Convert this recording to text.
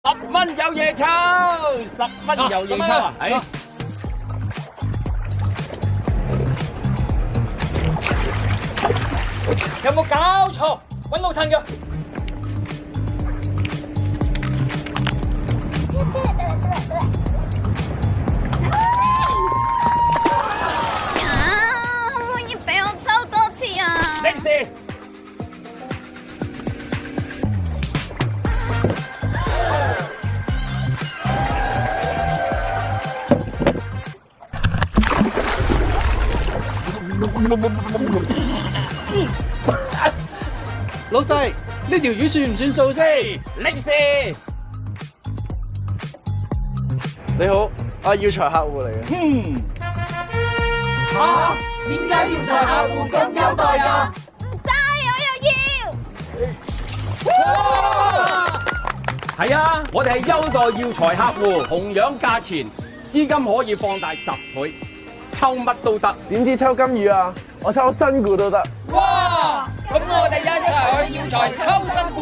10蚊有夜抽，10蚊有夜抽啊！係。有冇搞錯？揾老襯㗎。可唔可以俾我抽多次啊？的士。老細，呢條魚算唔算數先？的士。你好，我係耀才客戶嚟嘅。嚇？點解耀才客戶咁優待㗎？唔制，我又要。係啊，我哋係優待耀才客戶，同樣價錢，資金可以放大10倍，抽乜都得。點知抽金魚啊？我抽新股都得。哇！咁我哋一齊去耀才抽新股